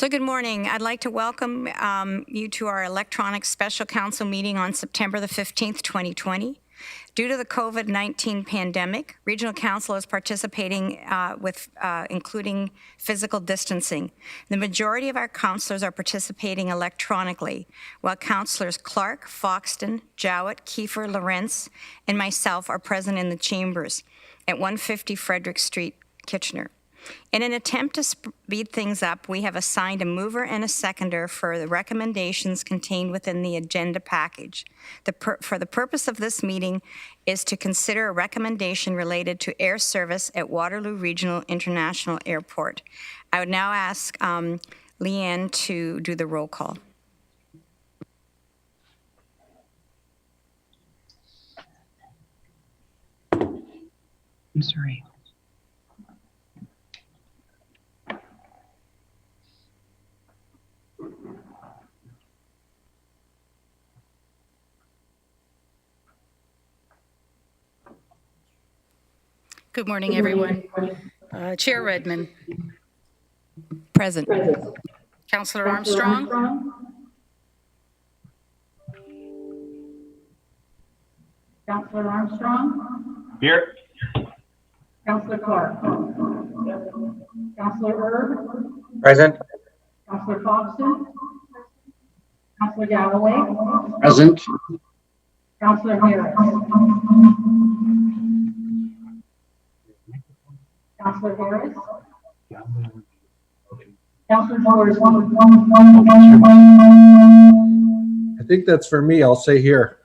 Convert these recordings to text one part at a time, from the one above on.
So good morning. I'd like to welcome you to our electronic special council meeting on September the 15th, 2020. Due to the COVID-19 pandemic, Regional Council is participating including physical distancing. The majority of our councillors are participating electronically, while councillors Clark, Foxton, Jowett, Kiefer, Lawrence, and myself are present in the chambers at 150 Frederick Street, Kitchener. In an attempt to speed things up, we have assigned a mover and a seconder for the recommendations contained within the agenda package. For the purpose of this meeting is to consider a recommendation related to air service at Waterloo Regional International Airport. I would now ask Leanne to do the roll call. I'm sorry. Good morning, everyone. Chair Redmond. Present. Councillor Armstrong. Councillor Armstrong. Here. Councillor Clark. Councillor Erb. Present. Councillor Foxton. Councillor Galloway. Present. Councillor Harris. Councillor Harris. Councillor George. I think that's for me. I'll say here.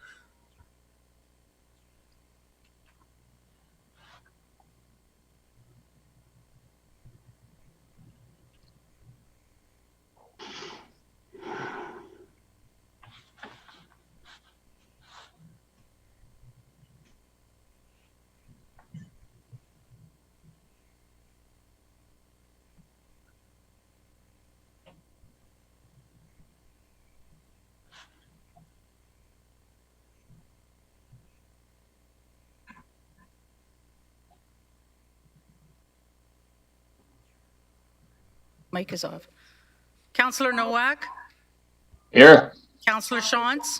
Mic is off. Councillor Nowak. Here. Councillor Shantz.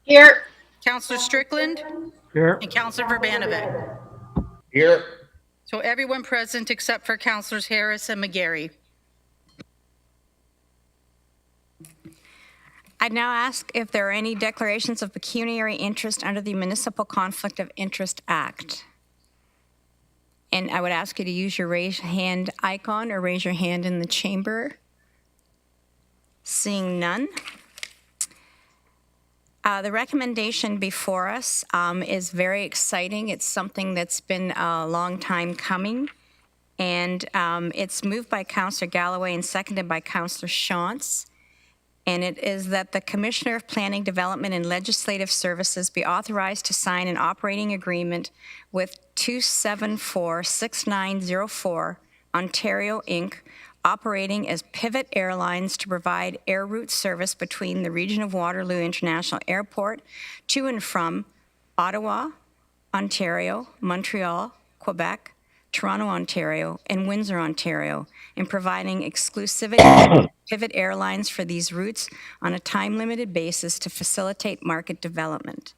Here. Councillor Strickland. Here. And Councillor Verbanovic. Here. So everyone present except for Councillors Harris and McGarry. I'd now ask if there are any declarations of pecuniary interest under the Municipal Conflict of Interest Act. And I would ask you to use your raise hand icon or raise your hand in the chamber. Seeing none. The recommendation before us is very exciting. It's something that's been a long time coming. And it's moved by Councillor Galloway and seconded by Councillor Shantz. And it is that the Commissioner of Planning, Development, and Legislative Services be authorized to sign an operating agreement with 274-6904 Ontario Inc., operating as Pivot Airlines to provide air route service between the region of Waterloo International Airport to and from Ottawa, Ontario, Montreal, Quebec, Toronto, Ontario, and Windsor, Ontario, and providing exclusivity Pivot Airlines for these routes on a time-limited basis to facilitate market development.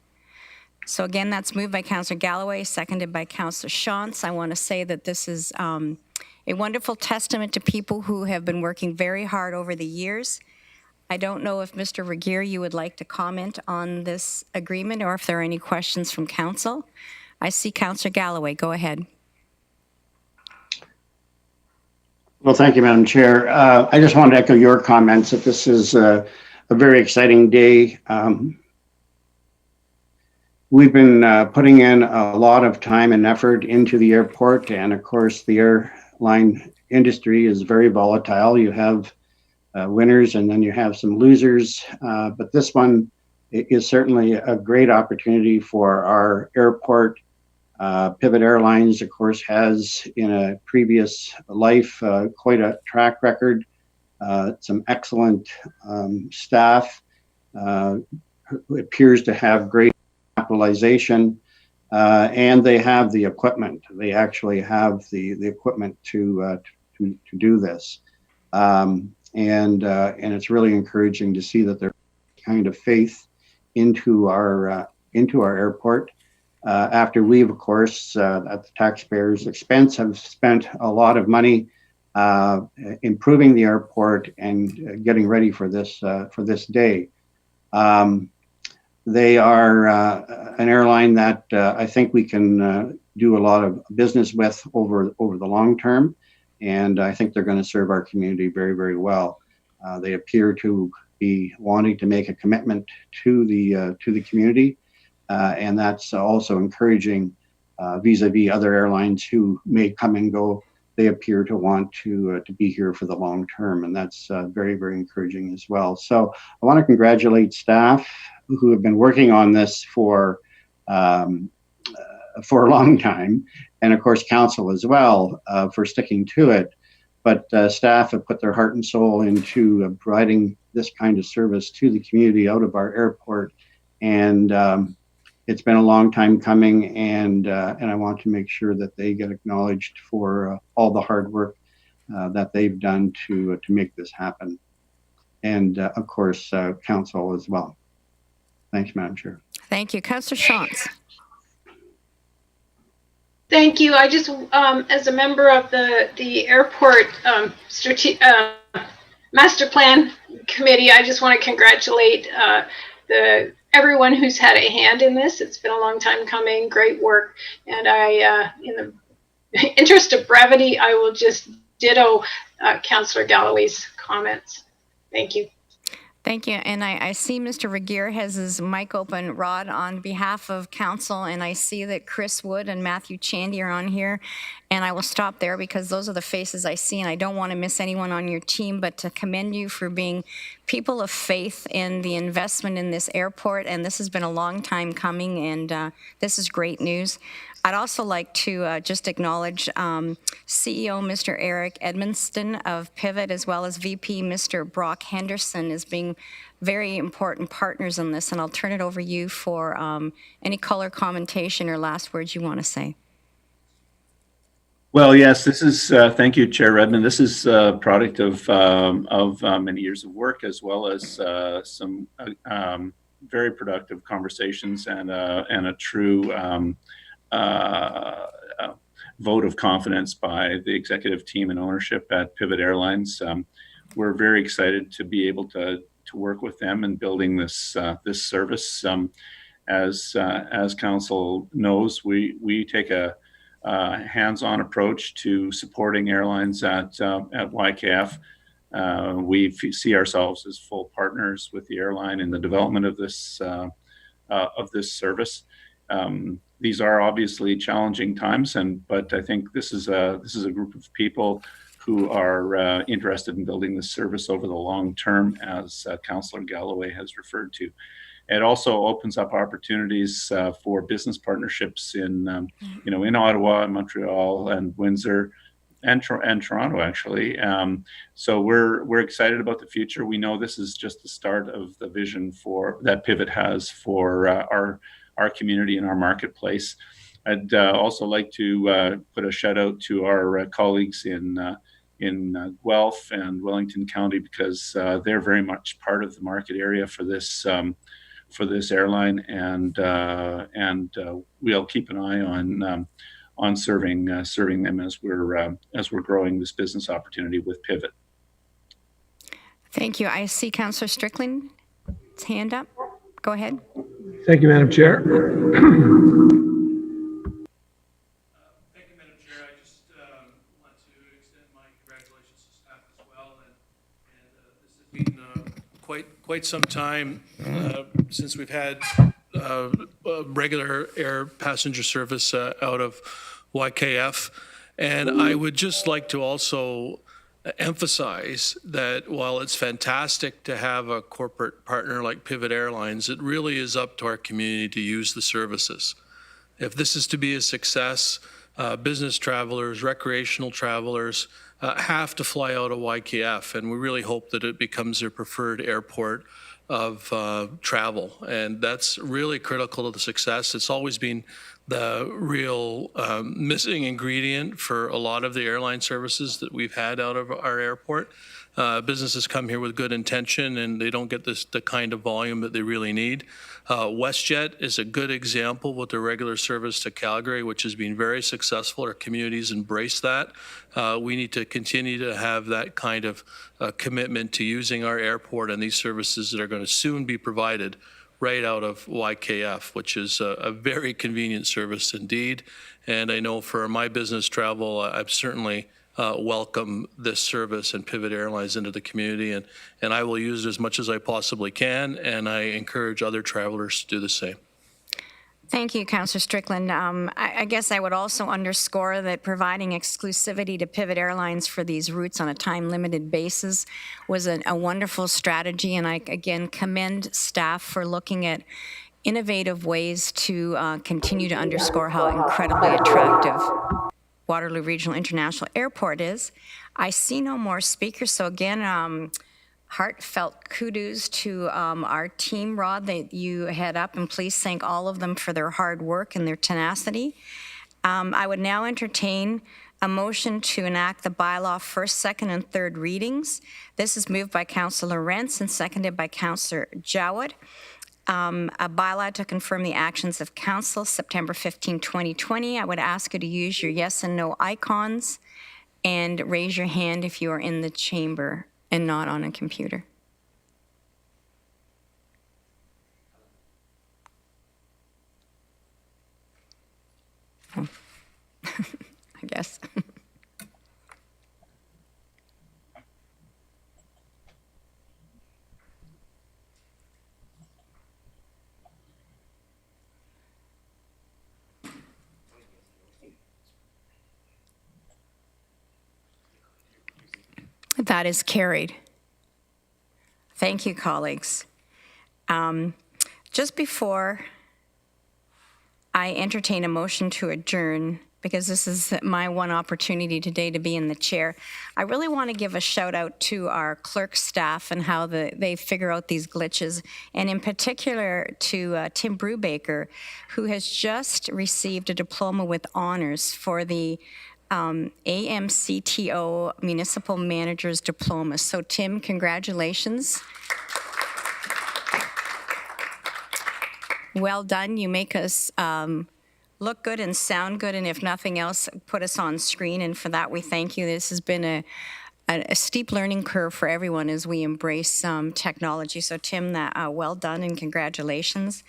So again, that's moved by Councillor Galloway, seconded by Councillor Shantz. I want to say that this is a wonderful testament to people who have been working very hard over the years. I don't know if Mr. Regier, you would like to comment on this agreement or if there are any questions from Council. I see Councillor Galloway. Go ahead. Well, thank you, Madam Chair. I just wanted to echo your comments that this is a very exciting day. We've been putting in a lot of time and effort into the airport, and of course, the airline industry is very volatile. You have winners and then you have some losers, but this one is certainly a great opportunity for our airport. Pivot Airlines, of course, has in a previous life quite a track record, some excellent staff, appears to have great capitalization, and they have the equipment. They actually have the equipment to do this. and it's really encouraging to see that there's kind of faith into our airport. After we, of course, at the taxpayers' expense, have spent a lot of money improving the airport and getting ready for this day. They are an airline that I think we can do a lot of business with over the long term, and I think they're going to serve our community very, very well. They appear to be wanting to make a commitment to the community, and that's also encouraging vis-a-vis other airlines who may come and go. They appear to want to be here for the long term, and that's very, very encouraging as well. So I want to congratulate staff who have been working on this for a long time, and of course council as well for sticking to it. But staff have put their heart and soul into providing this kind of service to the community out of our airport, and it's been a long time coming, and I want to make sure that they get acknowledged for all the hard work that they've done to make this happen, and of course council as well. Thanks, Madam Chair. Thank you. Councillor Shantz. Thank you. I just, as a member of the airport master plan committee, I just want to congratulate everyone who's had a hand in this. It's been a long time coming. Great work. And in the interest of brevity, I will just ditto Councillor Galloway's comments. Thank you. Thank you. And I see Mr. Regier has his mic open. Rod, on behalf of council, and I see that Chris Wood and Matthew Chandy are on here. And I will stop there because those are the faces I see, and I don't want to miss anyone on your team, but to commend you for being people of faith in the investment in this airport. And this has been a long time coming, and this is great news. I'd also like to just acknowledge CEO Mr. Eric Edmonston of Pivot, as well as VP Mr. Brock Henderson, as being very important partners in this. And I'll turn it over to you for any color commentation or last words you want to say. Well, yes, this is, thank you, Chair Redmond. This is a product of many years of work, as well as some very productive conversations and a true vote of confidence by the executive team and ownership at Pivot Airlines. We're very excited to be able to work with them in building this this service. As council knows, we take a hands-on approach to supporting airlines at YKF. We see ourselves as full partners with the airline in the development of this service. These are obviously challenging times, but I think this is a group of people who are interested in building this service over the long term, as Councillor Galloway has referred to. It also opens up opportunities for business partnerships in in Ottawa, Montreal, and Windsor, and Toronto, actually. So we're excited about the future. We know this is just the start of the vision that Pivot has for our community and our marketplace. I'd also like to put a shout out to our colleagues in Guelph and Wellington County, because they're very much part of the market area for this airline, and we'll keep an eye on serving them as we're growing this business opportunity with Pivot. Thank you. I see Councillor Strickland's hand up. Go ahead. Thank you, Madam Chair. Thank you, Madam Chair. I just want to extend my congratulations to staff as well. And this has been quite some time since we've had regular air passenger service out of YKF. And I would just like to also emphasize that while it's fantastic to have a corporate partner like Pivot Airlines, it really is up to our community to use the services. If this is to be a success, business travelers, recreational travelers have to fly out of YKF, and we really hope that it becomes their preferred airport of travel, and that's really critical to the success. It's always been the real missing ingredient for a lot of the airline services that we've had out of our airport. Businesses come here with good intention and they don't get the kind of volume that they really need. WestJet is a good example with their regular service to Calgary, which has been very successful. Our communities embrace that. We need to continue to have that kind of commitment to using our airport and these services that are going to soon be provided right out of YKF, which is a very convenient service indeed. And I know for my business travel, I've certainly welcome this service and Pivot Airlines into the community, and I will use it as much as I possibly can, and I encourage other travelers to do the same. Thank you, Councillor Strickland. I guess I would also underscore that providing exclusivity to Pivot Airlines for these routes on a time-limited basis was a wonderful strategy, and I, again, commend staff for looking at innovative ways to continue to underscore how incredibly attractive Waterloo Regional International Airport is. I see no more speakers, so again, heartfelt kudos to our team, Rod, that you head up, and please thank all of them for their hard work and their tenacity. I would now entertain a motion to enact the bylaw first, second, and third readings. This is moved by Councillor Rentz and seconded by Councillor Jawad. A bylaw to confirm the actions of council, September 15, 2020. I would ask you to use your yes and no icons and raise your hand if you are in the chamber and not on a computer. Oh. I guess. That is carried. Thank you, colleagues. Just before I entertain a motion to adjourn, because this is my one opportunity today to be in the chair, I really want to give a shout out to our clerk staff and how they figure out these glitches, and in particular to Tim Brubaker, who has just received a diploma with honors for the AMCTO Municipal Manager's Diploma. So Tim, congratulations. Well done. You make us look good and sound good, and if nothing else, put us on screen, and for that we thank you. This has been a steep learning curve for everyone as we embrace technology. So Tim, well done and congratulations.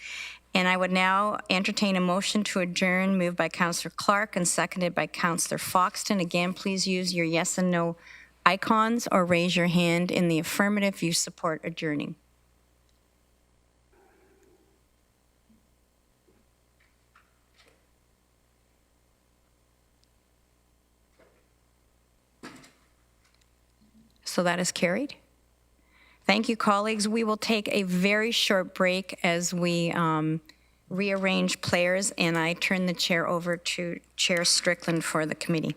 And I would now entertain a motion to adjourn, moved by Councillor Clark and seconded by Councillor Foxton. Again, please use your yes and no icons or raise your hand in the affirmative if you support adjourning. So that is carried. Thank you, colleagues. We will take a very short break as we rearrange players, and I turn the chair over to Chair Strickland for the committee.